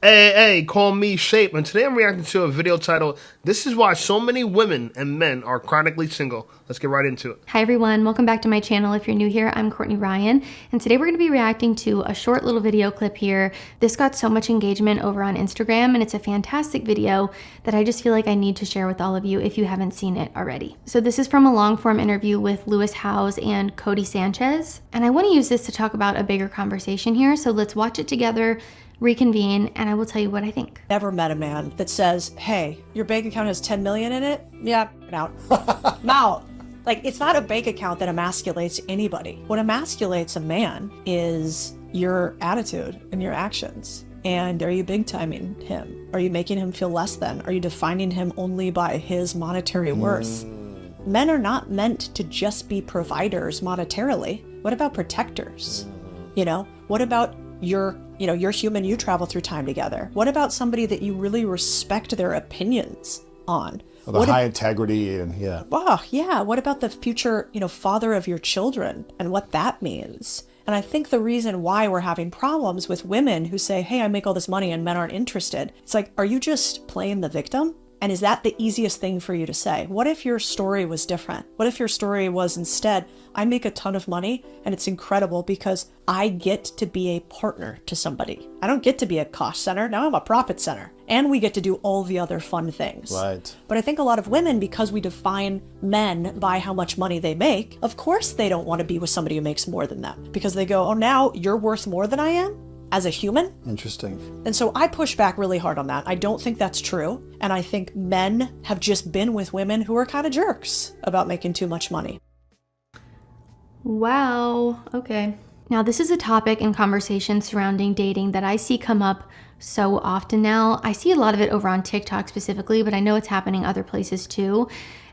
Hey, call me Shape, and today I'm reacting to a video titled, This is Why So Many Women and Men Are Chronically Single. Let's get right into it. Hi everyone, welcome back to my channel. If you're new here, I'm Courtney Ryan, and today we're going to be reacting to a short little video clip here. This got so much engagement over on Instagram, and it's a fantastic video that I just feel like I need to share with all of you if you haven't seen it already. So this is from a long-form interview with Lewis Howes and Cody Sanchez, and I want to use this to talk about a bigger conversation here, so let's watch it together, reconvene, and I will tell you what I think. Never met a man that says, hey, your bank account has 10 million in it? Yeah, out. I'm out. Like, it's not a bank account that emasculates anybody. What emasculates a man is your attitude and your actions. And are you big timing him? Are you making him feel less than? Are you defining him only by his monetary worth? Men are not meant to just be providers monetarily. What about protectors? You know, what about you're human, you travel through time together. What about somebody that you really respect their opinions on? Well, the high integrity and yeah. Oh, yeah. What about the future, father of your children and what that means? And I think the reason why we're having problems with women who say, hey, I make all this money and men aren't interested. It's like, are you just playing the victim? And is that the easiest thing for you to say? What if your story was different? What if your story was instead, I make a ton of money and it's incredible because I get to be a partner to somebody. I don't get to be a cost center. Now I'm a profit center. And we get to do all the other fun things. Right. But I think a lot of women, because we define men by how much money they make, of course they don't want to be with somebody who makes more than them. Because they go, oh, now you're worth more than I am? As a human? Interesting. And so I push back really hard on that. I don't think that's true. And I think men have just been with women who are kind of jerks about making too much money. Wow, okay. Now this is a topic and conversation surrounding dating that I see come up so often now. I see a lot of it over on TikTok specifically, but I know it's happening other places too.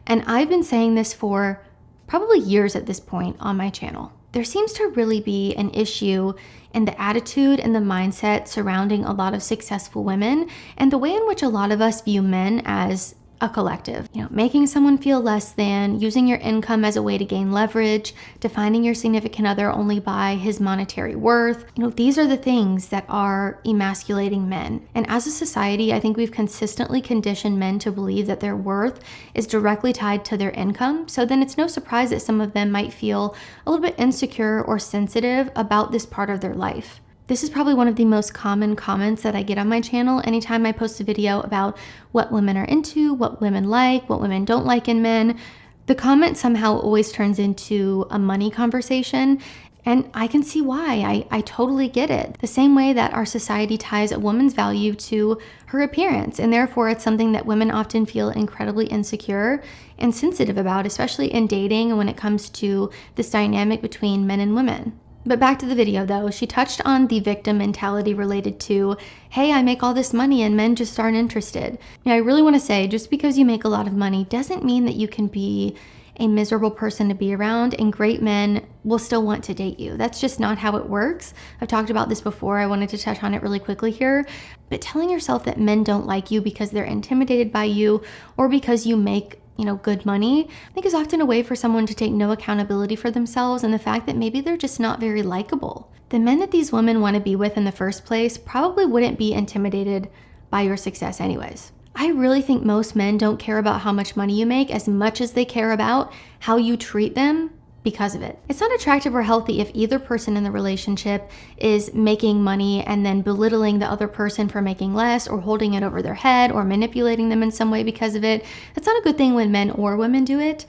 And I've been saying this for probably years at this point on my channel. There seems to really be an issue in the attitude and the mindset surrounding a lot of successful women and the way in which a lot of us view men as a collective. Making someone feel less than, using your income as a way to gain leverage, defining your significant other only by his monetary worth. These are the things that are emasculating men. And as a society, I think we've consistently conditioned men to believe that their worth is directly tied to their income. So then it's no surprise that some of them might feel a little bit insecure or sensitive about this part of their life. This is probably one of the most common comments that I get on my channel anytime I post a video about what women are into, what women like, what women don't like in men. The comment somehow always turns into a money conversation, and I can see why. I totally get it. The same way that our society ties a woman's value to her appearance, and therefore it's something that women often feel incredibly insecure and sensitive about, especially in dating and when it comes to this dynamic between men and women. But back to the video though, she touched on the victim mentality related to, hey, I make all this money and men just aren't interested. I really want to say, just because you make a lot of money doesn't mean that you can be a miserable person to be around and great men will still want to date you. That's just not how it works. I've talked about this before. I wanted to touch on it really quickly here. But telling yourself that men don't like you because they're intimidated by you or because you make good money, I think is often a way for someone to take no accountability for themselves and the fact that maybe they're just not very likable. The men that these women want to be with in the first place probably wouldn't be intimidated by your success anyways. I really think most men don't care about how much money you make as much as they care about how you treat them because of it. It's not attractive or healthy if either person in the relationship is making money and then belittling the other person for making less or holding it over their head or manipulating them in some way because of it. That's not a good thing when men or women do it.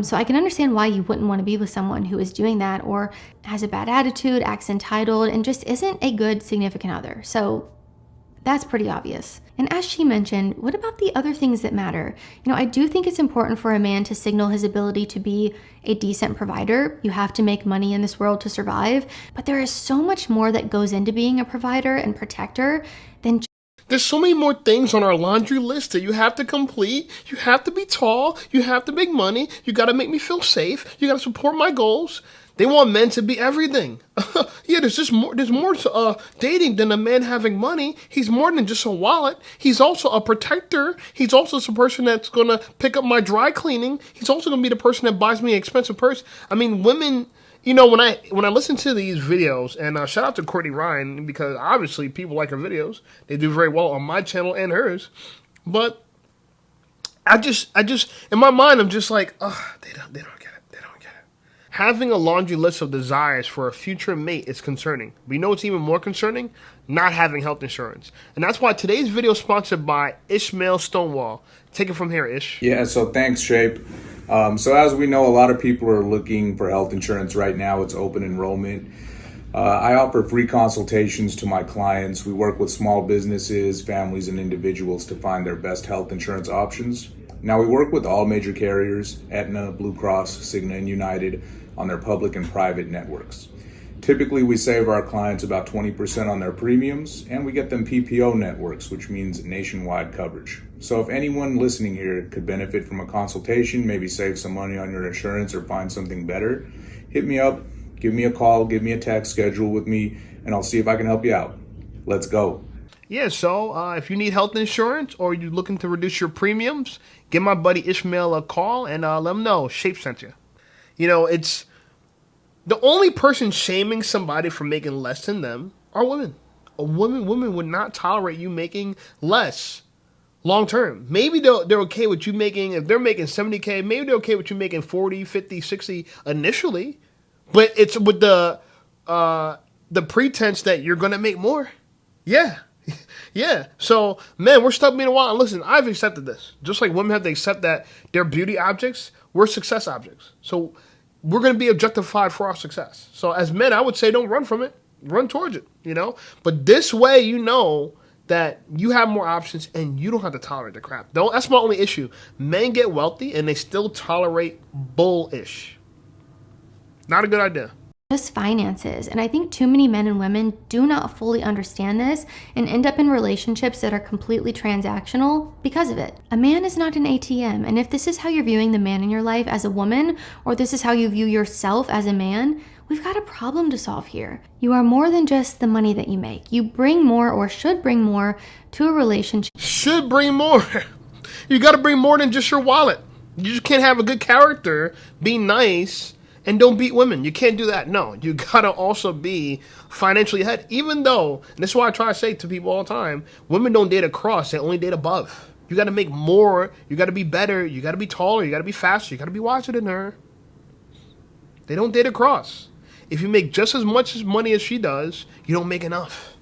So I can understand why you wouldn't want to be with someone who is doing that or has a bad attitude, acts entitled, and just isn't a good significant other. So that's pretty obvious. And as she mentioned, what about the other things that matter? I do think it's important for a man to signal his ability to be a decent provider. You have to make money in this world to survive, but there is so much more that goes into being a provider and protector than There's so many more things on our laundry list that you have to complete. You have to be tall. You have to make money. You got to make me feel safe. You got to support my goals. They want men to be everything. Yeah, there's more to dating than a man having money. He's more than just a wallet. He's also a protector. He's also the person that's going to pick up my dry cleaning. He's also going to be the person that buys me an expensive purse. I mean, women, You know, when I listen to these videos, and shout out to Courtney Ryan, because obviously people like her videos. They do very well on my channel and hers. But I just in my mind, I'm just like, they don't get it. They don't get it. Having a laundry list of desires for a future mate is concerning. But you know what's even more concerning? Not having health insurance. And that's why today's video is sponsored by Ishmael Stonewall. Take it from here, Ish. Yeah, so thanks, Shape. So as we know, a lot of people are looking for health insurance right now. It's open enrollment. I offer free consultations to my clients. We work with small businesses, families, and individuals to find their best health insurance options. Now, we work with all major carriers, Aetna, Blue Cross, Cigna, and United, on their public and private networks. Typically, we save our clients about 20% on their premiums, and we get them PPO networks, which means nationwide coverage. So if anyone listening here could benefit from a consultation, maybe save some money on your insurance or find something better, hit me up, give me a call, give me a text, schedule with me, and I'll see if I can help you out. Let's go. Yeah, so if you need health insurance or you're looking to reduce your premiums, give my buddy Ishmael a call and let him know Shape sent you. You know, it's the only person shaming somebody for making less than them are women. Women would not tolerate you making less long term. Maybe they're okay with you making, if they're making 70K, maybe they're okay with you making 40, 50, 60 initially, but it's with the pretense that you're going to make more. Yeah. Yeah. So, man, we're stuck being a while. And listen, I've accepted this. Just like women have to accept that they're beauty objects, we're success objects. So we're going to be objectified for our success. So as men, I would say don't run from it. Run towards it, you know. But this way, you know that you have more options and you don't have to tolerate the crap. That's my only issue. Men get wealthy and they still tolerate bullish. Not a good idea. Just finances. And I think too many men and women do not fully understand this and end up in relationships that are completely transactional because of it. A man is not an ATM. And if this is how you're viewing the man in your life as a woman, or this is how you view yourself as a man, we've got a problem to solve here. You are more than just the money that you make. You bring more, or should bring more, to a relationship. Should bring more. You got to bring more than just your wallet. You just can't have a good character, be nice, and don't beat women. You can't do that. No, you got to also be financially ahead. Even though, and this is why I try to say to people all the time, women don't date across, they only date above. You got to make more. You got to be better. You got to be taller. You got to be faster. You got to be wiser than her. They don't date across. If you make just as much money as she does, you don't make enough.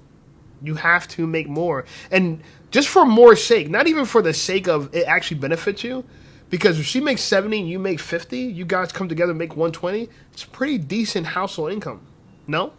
You have to make more. And just for more sake, not even for the sake of it actually benefits you, because if she makes 70 and you make 50, you guys come together and make 120, it's a pretty decent household income. No?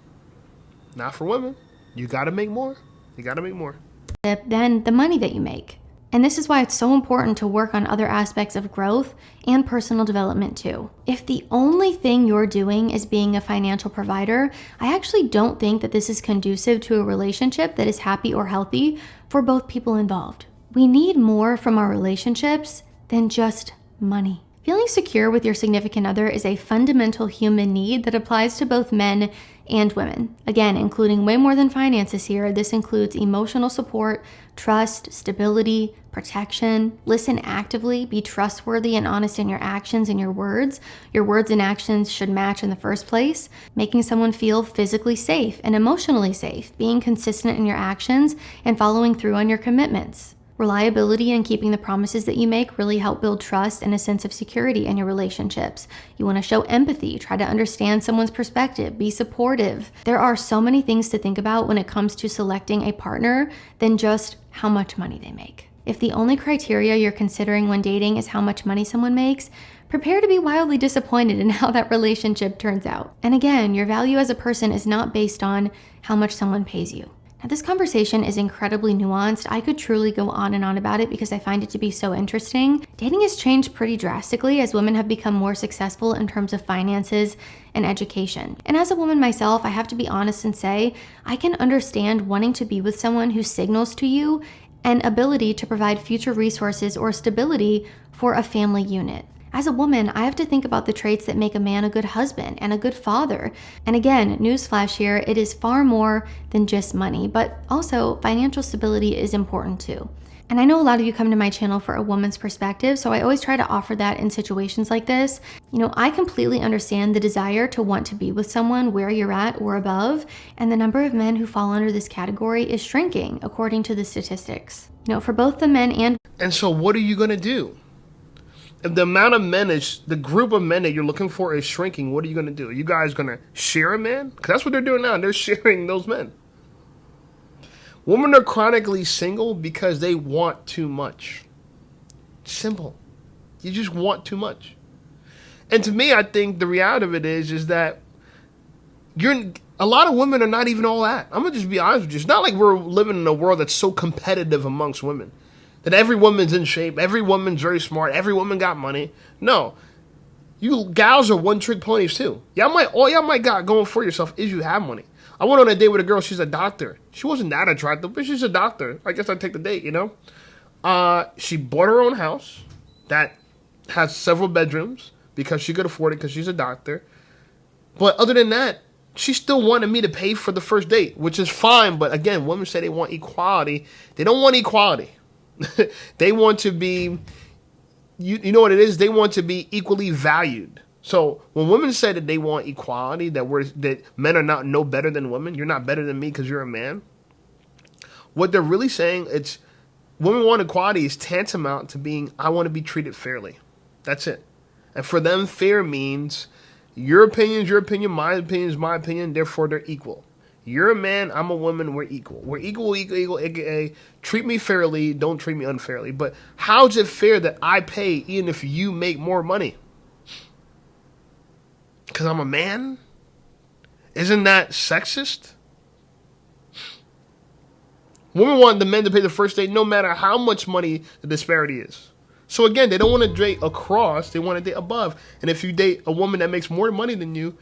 Not for women. You got to make more. You got to make more. Than the money that you make. And this is why it's so important to work on other aspects of growth and personal development too. If the only thing you're doing is being a financial provider, I actually don't think that this is conducive to a relationship that is happy or healthy for both people involved. We need more from our relationships than just money. Feeling secure with your significant other is a fundamental human need that applies to both men and women. Again, including way more than finances here. This includes emotional support, trust, stability, protection. Listen actively, be trustworthy and honest in your actions and your words. Your words and actions should match in the first place. Making someone feel physically safe and emotionally safe. Being consistent in your actions and following through on your commitments. Reliability and keeping the promises that you make really help build trust and a sense of security in your relationships. You want to show empathy, try to understand someone's perspective, be supportive. There are so many things to think about when it comes to selecting a partner than just how much money they make. If the only criteria you're considering when dating is how much money someone makes, prepare to be wildly disappointed in how that relationship turns out. And again, your value as a person is not based on how much someone pays you. Now, this conversation is incredibly nuanced. I could truly go on and on about it because I find it to be so interesting. Dating has changed pretty drastically as women have become more successful in terms of finances and education. And as a woman myself, I have to be honest and say, I can understand wanting to be with someone who signals to you an ability to provide future resources or stability for a family unit. As a woman, I have to think about the traits that make a man a good husband and a good father. And again, newsflash here, it is far more than just money, but also financial stability is important too. And I know a lot of you come to my channel for a woman's perspective, so I always try to offer that in situations like this. I completely understand the desire to want to be with someone where you're at or above, and the number of men who fall under this category is shrinking, according to the statistics. For both the men And so what are you going to do? If the amount of men the group of men that you're looking for is shrinking, what are you going to do? Are you guys going to share a man? Because that's what they're doing now. They're sharing those men. Women are chronically single because they want too much. Simple. You just want too much. And to me, I think the reality of it is that a lot of women are not even all that. I'm going to just be honest with you. It's not like we're living in a world that's so competitive amongst women. That every woman's in shape, every woman's very smart, every woman got money. No. You gals are one-trick ponies too. All y'all might got going for yourself is you have money. I went on a date with a girl, she's a doctor. She wasn't that attractive, but she's a doctor. I guess I'd take the date, She bought her own house that has several bedrooms because she could afford it because she's a doctor. But other than that, she still wanted me to pay for the first date, which is fine. But again, women say they want equality. They don't want equality. They want to be, you know what it is? They want to be equally valued. So when women say that they want equality, that men are not no better than women, you're not better than me because you're a man. What they're really saying, it's women want equality is tantamount to being, I want to be treated fairly. That's it. And for them, fair means your opinion is your opinion, my opinion is my opinion, therefore they're equal. You're a man, I'm a woman, we're equal. We're equal, aka treat me fairly, don't treat me unfairly. But how is it fair that I pay even if you make more money? Because I'm a man? Isn't that sexist? Women want the men to pay the first date no matter how much money the disparity is. So again, they don't want to date across, they want to date above. And if you date a woman that makes more money than you,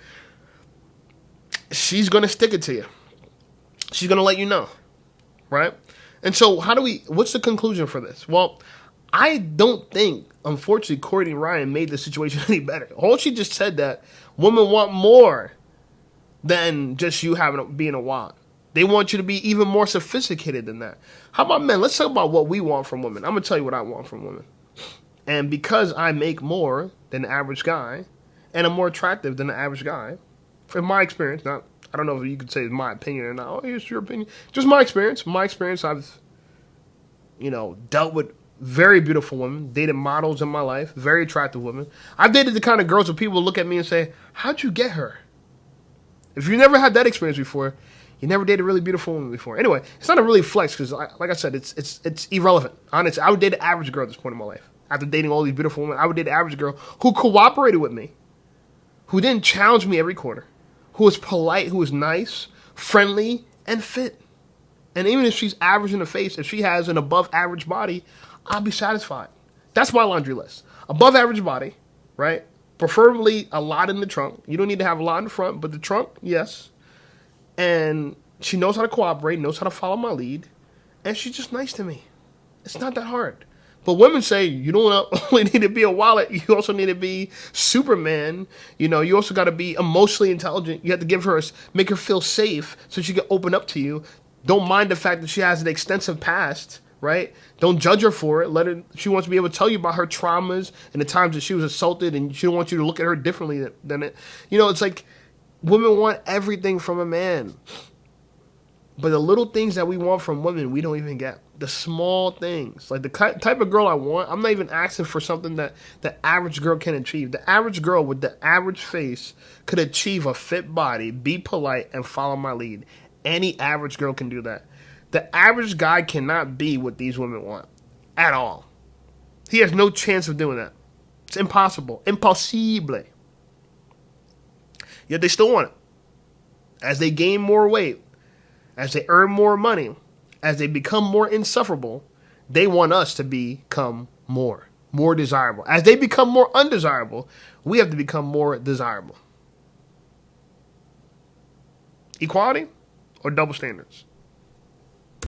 she's going to stick it to you. She's going to let you know, right? And so what's the conclusion for this? Well, I don't think, unfortunately, Courtney Ryan made the situation any better. All she just said that women want more than just you being a wad. They want you to be even more sophisticated than that. How about men? Let's talk about what we want from women. I'm going to tell you what I want from women. And because I make more than the average guy, and I'm more attractive than the average guy, from my experience, I don't know if you could say it's my opinion or not. Oh, here's your opinion. Just my experience. My experience, I've, dealt with very beautiful women, dated models in my life, very attractive women. I've dated the kind of girls where people look at me and say, how'd you get her? If you never had that experience before, you never dated a really beautiful woman before. Anyway, it's not a really flex because, like I said, it's irrelevant. Honestly, I would date an average girl at this point in my life. After dating all these beautiful women, I would date an average girl who cooperated with me, who didn't challenge me every quarter, who was polite, who was nice, friendly, and fit. And even if she's average in the face, if she has an above average body, I'll be satisfied. That's my laundry list. Above average body, right? Preferably a lot in the trunk. You don't need to have a lot in the front, but the trunk, yes. And she knows how to cooperate, knows how to follow my lead, and she's just nice to me. It's not that hard. But women say you don't only need to be a wallet, you also need to be Superman. You also got to be emotionally intelligent. You have to make her feel safe so she can open up to you. Don't mind the fact that she has an extensive past, right? Don't judge her for it. She wants to be able to tell you about her traumas and the times that she was assaulted, and she don't want you to look at her differently than it. It's like women want everything from a man. But the little things that we want from women, we don't even get. The small things. Like the type of girl I want, I'm not even asking for something that the average girl can achieve. The average girl with the average face could achieve a fit body, be polite, and follow my lead. Any average girl can do that. The average guy cannot be what these women want. At all. He has no chance of doing that. It's impossible. Impossible. Yet they still want it. As they gain more weight, as they earn more money, as they become more insufferable, they want us to become more desirable. As they become more undesirable, we have to become more desirable. Equality or double standards?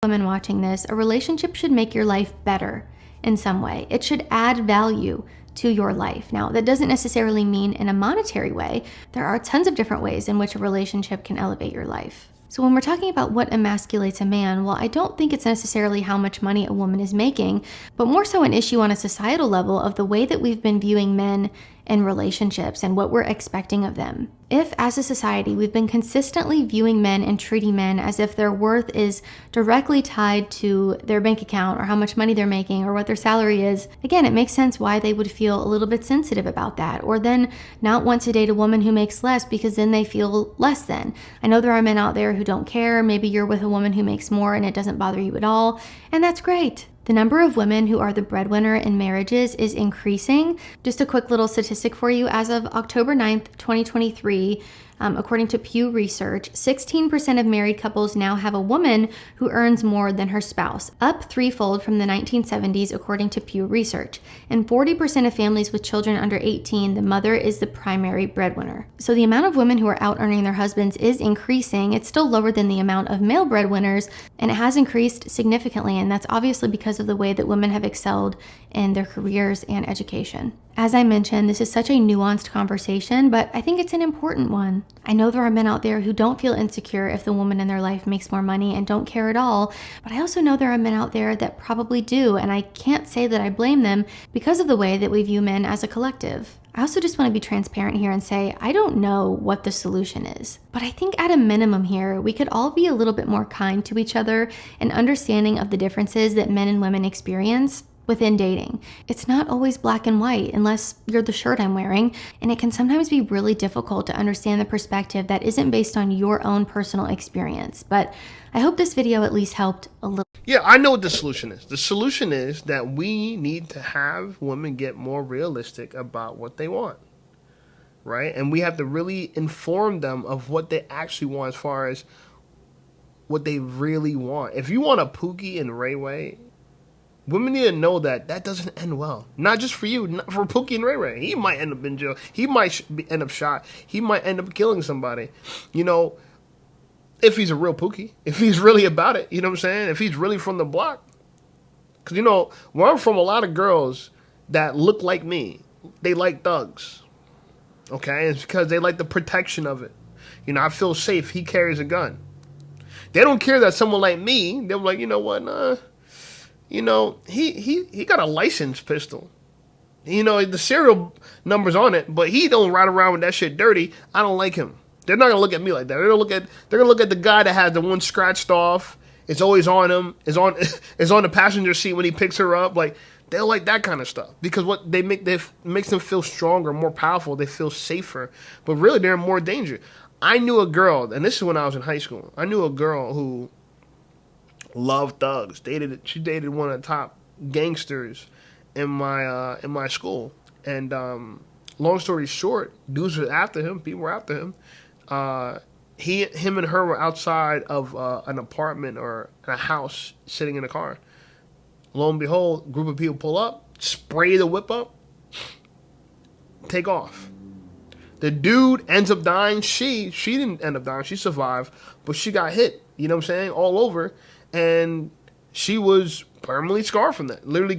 Women watching this, a relationship should make your life better in some way. It should add value to your life. Now, that doesn't necessarily mean in a monetary way. There are tons of different ways in which a relationship can elevate your life. So when we're talking about what emasculates a man, well, I don't think it's necessarily how much money a woman is making, but more so an issue on a societal level of the way that we've been viewing men in relationships and what we're expecting of them. If, as a society, we've been consistently viewing men and treating men as if their worth is directly tied to their bank account or how much money they're making or what their salary is, again, it makes sense why they would feel a little bit sensitive about that, or then not want to date a woman who makes less because then they feel less than. I know there are men out there who don't care. Maybe you're with a woman who makes more and it doesn't bother you at all, and that's great. The number of women who are the breadwinner in marriages is increasing. Just a quick little statistic for you. As of October 9th, 2023, according to Pew Research, 16% of married couples now have a woman who earns more than her spouse, up threefold from the 1970s, according to Pew Research. And 40% of families with children under 18, the mother is the primary breadwinner. So the amount of women who are out earning their husbands is increasing. It's still lower than the amount of male breadwinners, and it has increased significantly, and that's obviously because of the way that women have excelled in their careers and education. As I mentioned, this is such a nuanced conversation, but I think it's an important one. I know there are men out there who don't feel insecure if the woman in their life makes more money and don't care at all, but I also know there are men out there that probably do, and I can't say that I blame them because of the way that we view men as a collective. I also just want to be transparent here and say, I don't know what the solution is, but I think at a minimum here, we could all be a little bit more kind to each other and understanding of the differences that men and women experience within dating. It's not always black and white unless you're the shirt I'm wearing, and it can sometimes be really difficult to understand the perspective that isn't based on your own personal experience. But I hope this video at least helped a little. Yeah, I know what the solution is. The solution is that we need to have women get more realistic about what they want, right? And we have to really inform them of what they actually want as far as what they really want. If you want a Pookie and Ray Ray, women need to know that that doesn't end well. Not just for you, not for Pookie and Ray Ray. He might end up in jail. He might end up shot. He might end up killing somebody. You know, if he's a real Pookie. If he's really about it. You know what I'm saying? If he's really from the block. Because, you know, where I'm from, a lot of girls that look like me, they like thugs. Okay? It's because they like the protection of it. You know, I feel safe. He carries a gun. They don't care that someone like me, they're like, you know what, you know, he got a licensed pistol. You know, the serial number's on it, but he don't ride around with that shit dirty. I don't like him. They're not gonna look at me like that. They're gonna look at the guy that has the one scratched off. It's always on him. Is on the passenger seat when he picks her up. Like, they'll like that kind of stuff because what makes them feel stronger, more powerful. They feel safer, but really they're in more danger. I knew a girl, and this is when I was in high school. I knew a girl who loved thugs. She dated one of the top gangsters in my school. And long story short, dudes were after him. People were after him. Him and her were outside of an apartment or a house, sitting in a car. Lo and behold, a group of people pull up, spray the whip up, take off. The dude ends up dying. She didn't end up dying. She survived, but she got hit. You know what I'm saying? All over. And she was permanently scarred from that. Literally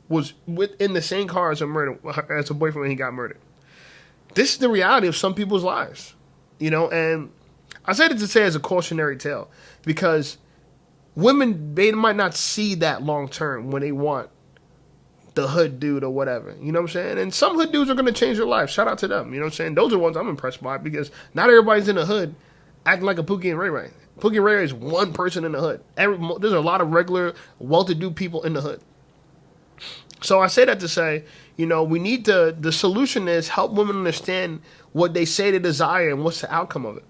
was in the same car as her boyfriend when he got murdered. This is the reality of some people's lives, you know. And I said it to say as a cautionary tale because women, they might not see that long term when they want the hood dude or whatever, you know what I'm saying? And some hood dudes are going to change their life. Shout out to them, you know what I'm saying? Those are the ones I'm impressed by because not everybody's in the hood acting like a Pookie and Ray Ray. Pookie and Ray Ray is one person in the hood. There's a lot of regular, well-to-do people in the hood. So I say that to say, you know, the solution is help women understand what they say they desire and what's the outcome of it,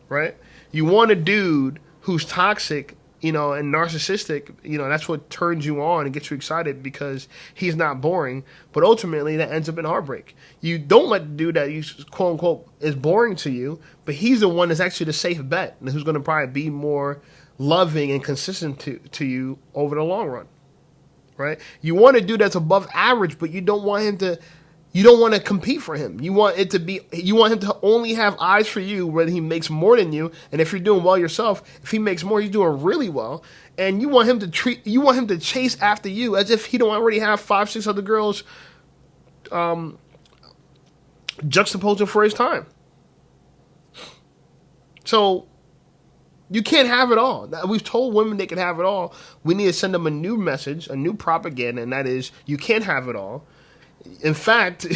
right? You want a dude who's toxic, you know, and narcissistic, you know, that's what turns you on and gets you excited because he's not boring, but ultimately that ends up in heartbreak. You don't let the dude that you quote unquote is boring to you, but he's the one that's actually the safe bet and who's going to probably be more loving and consistent to you over the long run, right? You want a dude that's above average, but you don't want to compete for him. You want him to only have eyes for you whether he makes more than you. And if you're doing well yourself, if he makes more, he's doing really well. And you want him to chase after you as if he don't already have 5-6 other girls juxtaposing for his time. So you can't have it all. We've told women they can have it all. We need to send them a new message, a new propaganda, and that is you can't have it all. In fact,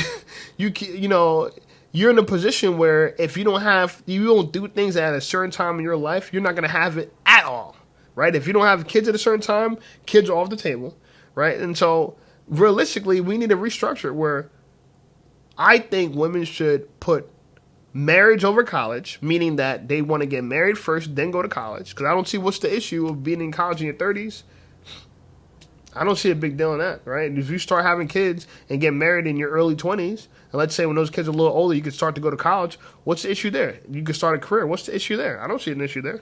you're in a position where if you don't do things at a certain time in your life, you're not going to have it at all, right? If you don't have kids at a certain time, kids are off the table, right? And so realistically, we need to restructure where I think women should put marriage over college, meaning that they want to get married first, then go to college. Because I don't see what's the issue of being in college in your 30s. I don't see a big deal in that, right? If you start having kids and get married in your early 20s, and let's say when those kids are a little older, you can start to go to college, what's the issue there? You can start a career. What's the issue there? I don't see an issue there.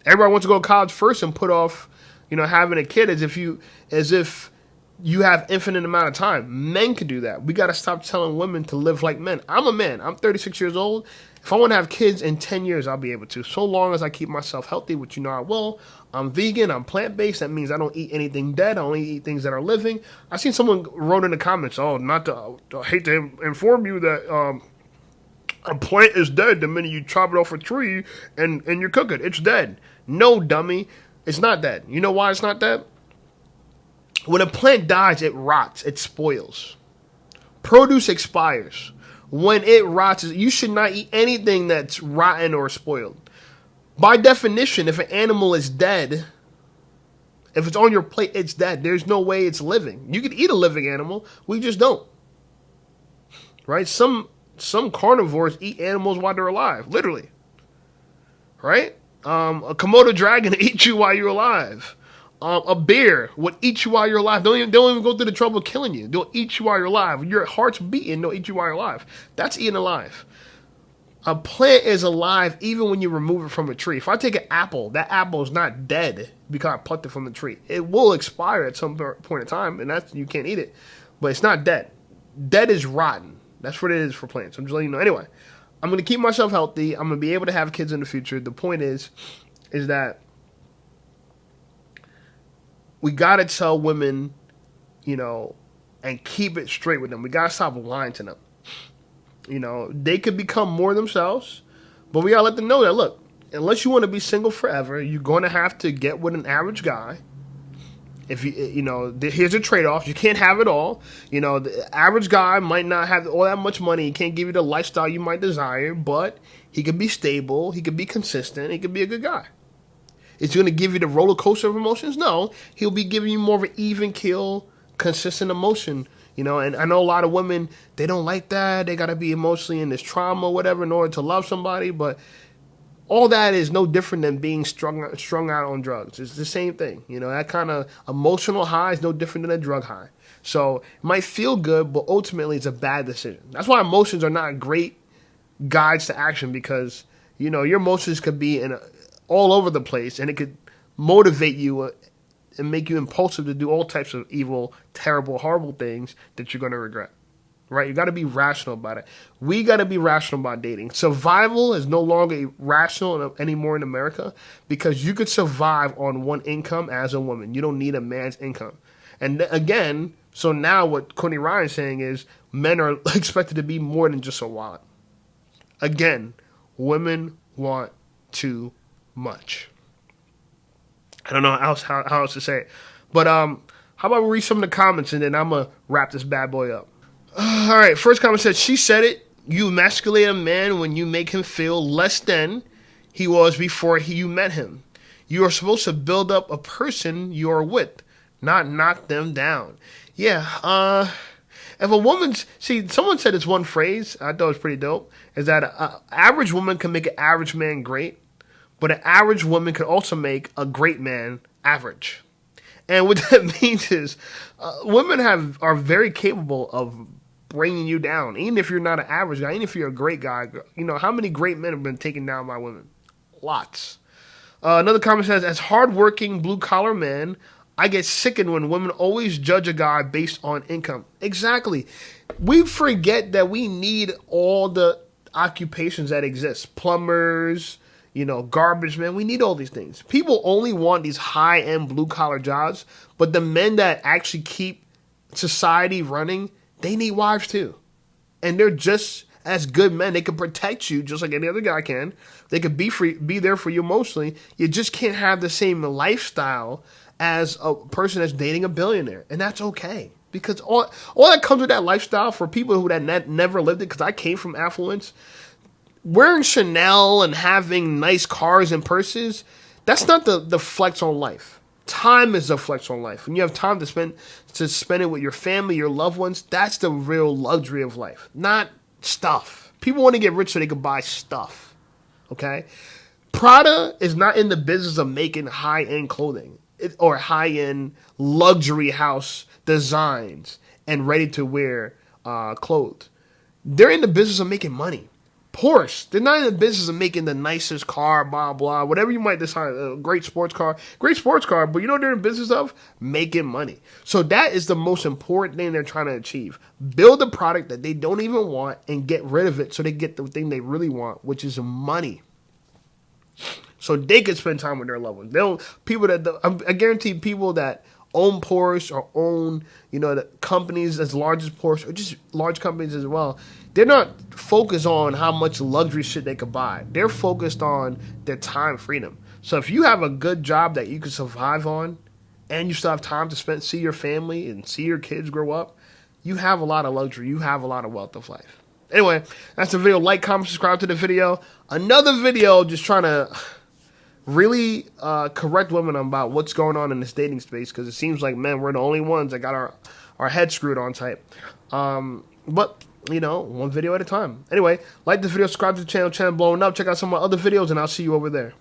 Everybody wants to go to college first and put off, having a kid as if you have infinite amount of time. Men can do that. We got to stop telling women to live like men. I'm a man. I'm 36 years old. If I want to have kids in 10 years, I'll be able to. So long as I keep myself healthy, which I will. I'm vegan. I'm plant-based. That means I don't eat anything dead. I only eat things that are living. I seen someone wrote in the comments, I hate to inform you that a plant is dead the minute you chop it off a tree and you cook it. It's dead. No, dummy. It's not dead. You know why it's not dead? When a plant dies, it rots. It spoils. Produce expires. When it rots, you should not eat anything that's rotten or spoiled. By definition, if an animal is dead, if it's on your plate, it's dead. There's no way it's living. You could eat a living animal. We just don't. Right? Some carnivores eat animals while they're alive. Literally. Right? A Komodo dragon eats you while you're alive. A bear would eat you while you're alive. Don't even go through the trouble of killing you. They'll eat you while you're alive. Your heart's beating, they'll eat you while you're alive. That's eating alive. A plant is alive even when you remove it from a tree. If I take an apple, that apple is not dead because I plucked it from the tree. It will expire at some point in time, and you can't eat it. But it's not dead. Dead is rotten. That's what it is for plants. I'm just letting you know. Anyway, I'm going to keep myself healthy. I'm going to be able to have kids in the future. The point is that we got to tell women, and keep it straight with them. We got to stop lying to them. They could become more themselves, but we got to let them know that, look, unless you want to be single forever, you're going to have to get with an average guy. If here's a trade-off. You can't have it all. The average guy might not have all that much money. He can't give you the lifestyle you might desire, but he could be stable. He could be consistent. He could be a good guy. Is he going to give you the roller coaster of emotions? No. He'll be giving you more of an even keel, consistent emotion. And I know a lot of women, they don't like that. They got to be emotionally in this trauma or whatever in order to love somebody. But all that is no different than being strung out on drugs. It's the same thing. That kind of emotional high is no different than a drug high. So it might feel good, but ultimately it's a bad decision. That's why emotions are not great guides to action, because, your emotions could be all over the place, and it could motivate you and make you impulsive to do all types of evil, terrible, horrible things that you're going to regret. Right? You got to be rational about it. We got to be rational about dating. Survival is no longer rational anymore in America, because you could survive on one income as a woman. You don't need a man's income. And again, so now what Coney Ryan's saying is men are expected to be more than just a wallet. Again, women want too much. I don't know how else to say it. But how about we read some of the comments, and then I'm going to wrap this bad boy up. All right, first comment said, she said it. You emasculate a man when you make him feel less than he was before you met him. You are supposed to build up a person you are with, not knock them down. Yeah, if a woman's... See, someone said this one phrase, I thought it was pretty dope, is that an average woman can make an average man great, but an average woman could also make a great man average. And what that means is women are very capable of bringing you down, even if you're not an average guy, even if you're a great guy. How many great men have been taken down by women? Lots. Another comment says, as hardworking blue-collar men, I get sickened when women always judge a guy based on income. Exactly. We forget that we need all the occupations that exist. Plumbers, garbage men. We need all these things. People only want these high-end blue-collar jobs, but the men that actually keep society running, they need wives too. And they're just as good men. They can protect you just like any other guy can. They could be there for you emotionally. You just can't have the same lifestyle as a person that's dating a billionaire. And that's okay. Because all that comes with that lifestyle for people who never lived it, because I came from affluence, wearing Chanel and having nice cars and purses, that's not the flex on life. Time is the flex on life. When you have time to spend it with your family, your loved ones, that's the real luxury of life, not stuff. People want to get rich so they can buy stuff. Okay? Prada is not in the business of making high-end clothing or high-end luxury house designs and ready-to-wear clothes. They're in the business of making money. Porsche, they're not in the business of making the nicest car, blah, blah, whatever you might decide, a great sports car, but you know what they're in the business of? Making money. So that is the most important thing they're trying to achieve. Build a product that they don't even want and get rid of it so they get the thing they really want, which is money. So they can spend time with their loved ones. I guarantee people that own Porsche or own, the companies as large as Porsche, or just large companies as well, they're not focused on how much luxury shit they could buy. They're focused on their time freedom. So if you have a good job that you can survive on, and you still have time to see your family and see your kids grow up, you have a lot of luxury. You have a lot of wealth of life. Anyway, that's the video. Like, comment, subscribe to the video. Another video just trying to really correct women about what's going on in this dating space, because it seems like men, we're the only ones that got our heads screwed on tight. But one video at a time. Anyway, like this video, subscribe to the channel blowing up. Check out some of my other videos, and I'll see you over there.